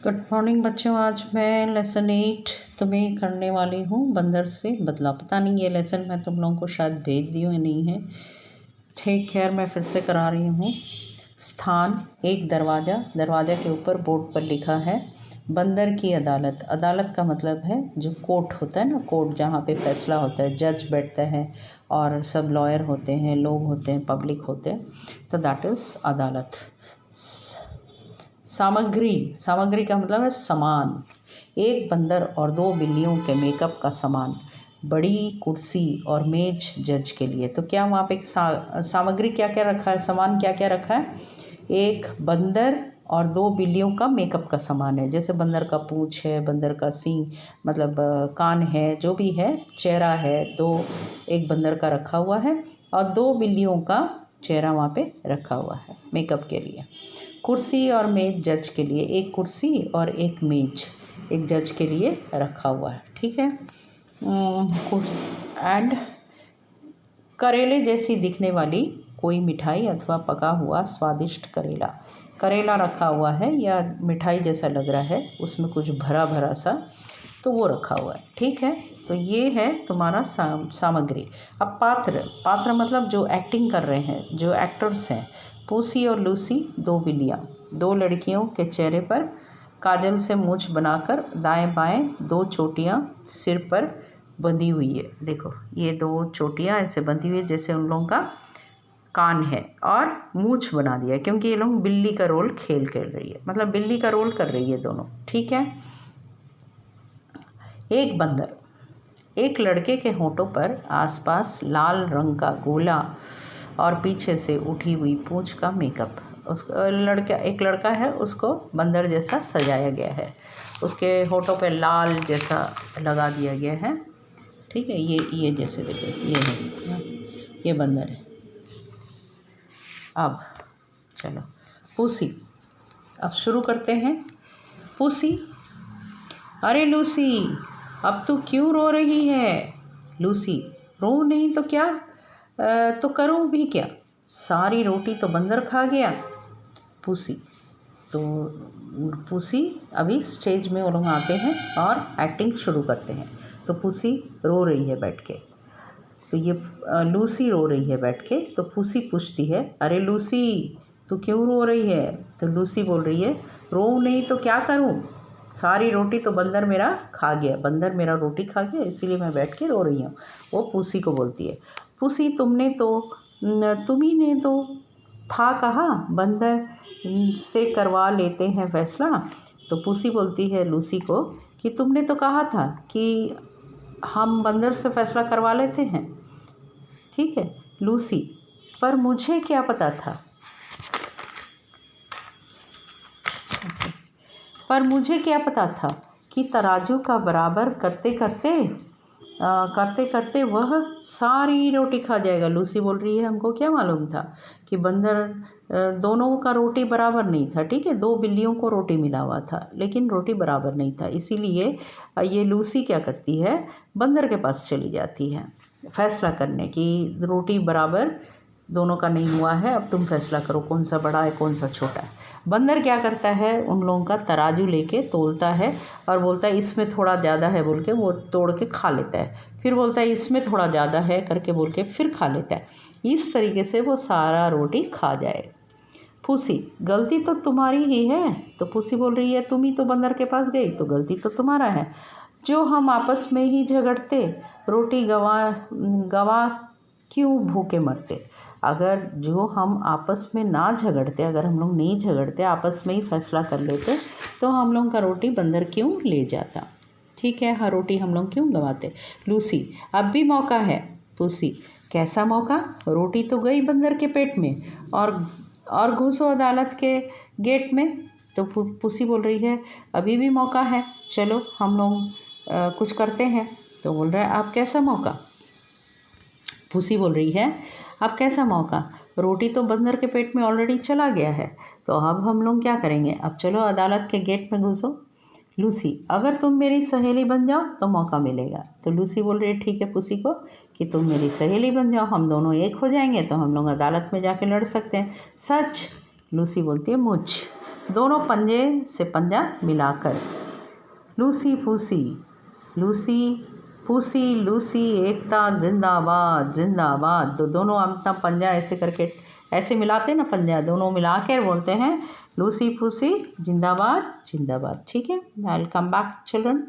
Good morning बच्चों। आज मैं लेसन 8 तुम्हें करने वाली हूँ बंदर से बदला। पता नहीं ये लेसन मैं तुम लोगों को शायद भेज दी हूँ या नहीं है। ठीक खैर मैं फिर से करा रही हूँ। स्थान एक दरवाज़ा, दरवाज़ा के ऊपर बोर्ड पर लिखा है बंदर की अदालत। अदालत का मतलब है जो कोर्ट होता है ना, कोर्ट जहाँ पे फैसला होता है, जज बैठता है और सब लॉयर होते हैं, लोग होते हैं, पब्लिक होते हैं, तो दैट इज़ अदालत। सामग्री, सामग्री का मतलब है सामान। एक बंदर और 2 बिल्लियों के मेकअप का सामान, बड़ी कुर्सी और मेज जज के लिए। तो क्या वहाँ पे सामग्री क्या क्या रखा है, सामान क्या क्या रखा है? एक बंदर और 2 बिल्लियों का मेकअप का सामान है। जैसे बंदर का पूँछ है, बंदर का सींग मतलब कान है, जो भी है, चेहरा है, एक बंदर का रखा हुआ है और 2 बिल्लियों का चेहरा वहाँ पे रखा हुआ है मेकअप के लिए। कुर्सी और मेज जज के लिए, एक कुर्सी और एक मेज एक जज के लिए रखा हुआ है। ठीक है। कुर्सी एंड करेले जैसी दिखने वाली कोई मिठाई अथवा पका हुआ स्वादिष्ट करेला। करेला रखा हुआ है या मिठाई जैसा लग रहा है, उसमें कुछ भरा भरा सा, तो वो रखा हुआ है। ठीक है, तो ये है तुम्हारा सामग्री। अब पात्र, पात्र मतलब जो एक्टिंग कर रहे हैं, जो एक्टर्स हैं। पूसी और लूसी 2 बिल्लियाँ। 2 लड़कियों के चेहरे पर काजल से मूंछ बनाकर दाएं बाएं 2 चोटियाँ सिर पर बंधी हुई है। देखो ये 2 चोटियाँ ऐसे बंधी हुई है जैसे उन लोगों का कान है, और मूंछ बना दिया है क्योंकि ये लोग बिल्ली का रोल खेल रही है, मतलब बिल्ली का रोल कर रही है दोनों। ठीक है। एक बंदर, एक लड़के के होठों पर आसपास लाल रंग का गोला और पीछे से उठी हुई पूंछ का मेकअप। एक लड़का है, उसको बंदर जैसा सजाया गया है, उसके होठों पे लाल जैसा लगा दिया गया है। ठीक है, ये जैसे देखो ये है, ये बंदर है। अब चलो पूसी, अब शुरू करते हैं। पूसी, अरे लूसी, अब तू क्यों रो रही है? लूसी, रो नहीं तो क्या, तो करूँ भी क्या, सारी रोटी तो बंदर खा गया। पूसी, तो पूसी अभी स्टेज में वो लोग आते हैं और एक्टिंग शुरू करते हैं। तो पूसी रो रही है बैठ के, तो ये लूसी रो रही है बैठ के। तो पूसी पूछती है, अरे लूसी तू क्यों रो रही है? तो लूसी बोल रही है, रो नहीं तो क्या करूँ, सारी रोटी तो बंदर मेरा खा गया, बंदर मेरा रोटी खा गया, इसीलिए मैं बैठ के रो रही हूँ। वो पूसी को बोलती है, पूसी तुम्ही ने तो था कहा बंदर से करवा लेते हैं फैसला। तो पूसी बोलती है लूसी को कि तुमने तो कहा था कि हम बंदर से फैसला करवा लेते हैं। ठीक है। लूसी, पर मुझे क्या पता था, पर मुझे क्या पता था कि तराजू का बराबर करते करते वह सारी रोटी खा जाएगा। लूसी बोल रही है, हमको क्या मालूम था कि बंदर दोनों का रोटी बराबर नहीं था। ठीक है, 2 बिल्लियों को रोटी मिला हुआ था लेकिन रोटी बराबर नहीं था, इसीलिए ये लूसी क्या करती है, बंदर के पास चली जाती है फैसला करने की। रोटी बराबर दोनों का नहीं हुआ है, अब तुम फैसला करो कौन सा बड़ा है कौन सा छोटा है। बंदर क्या करता है, उन लोगों का तराजू लेके तोलता है और बोलता है इसमें थोड़ा ज़्यादा है बोल के वो तोड़ के खा लेता है, फिर बोलता है इसमें थोड़ा ज़्यादा है करके बोल के फिर खा लेता है। इस तरीके से वो सारा रोटी खा जाए। पूसी, गलती तो तुम्हारी ही है। तो पूसी बोल रही है, तुम ही तो बंदर के पास गई, तो गलती तो तुम्हारा है। जो हम आपस में ही झगड़ते, रोटी गवा क्यों भूखे मरते। अगर जो हम आपस में ना झगड़ते, अगर हम लोग नहीं झगड़ते, आपस में ही फैसला कर लेते, तो हम लोग का रोटी बंदर क्यों ले जाता। ठीक है, हर रोटी हम लोग क्यों गंवाते। लूसी, अब भी मौका है। पूसी, कैसा मौका, रोटी तो गई बंदर के पेट में, और घुसो अदालत के गेट में। तो पूसी बोल रही है, अभी भी मौका है, चलो हम लोग कुछ करते हैं। तो बोल रहा है, आप कैसा मौका। पूसी बोल रही है, अब कैसा मौका, रोटी तो बंदर के पेट में ऑलरेडी चला गया है, तो अब हम लोग क्या करेंगे, अब चलो अदालत के गेट में घुसो। लूसी, अगर तुम मेरी सहेली बन जाओ तो मौका मिलेगा। तो लूसी बोल रही है, ठीक है पूसी को कि तुम मेरी सहेली बन जाओ, हम दोनों एक हो जाएंगे, तो हम लोग अदालत में जाके लड़ सकते हैं। सच। लूसी बोलती है, मुझ दोनों पंजे से पंजा मिलाकर। लूसी फूसी, लूसी फूसी लूसी एकता जिंदाबाद जिंदाबाद। तो दोनों अपना पंजा ऐसे करके ऐसे मिलाते हैं ना, पंजा दोनों मिला कर बोलते हैं लूसी फूसी जिंदाबाद जिंदाबाद। ठीक है, I will come back children.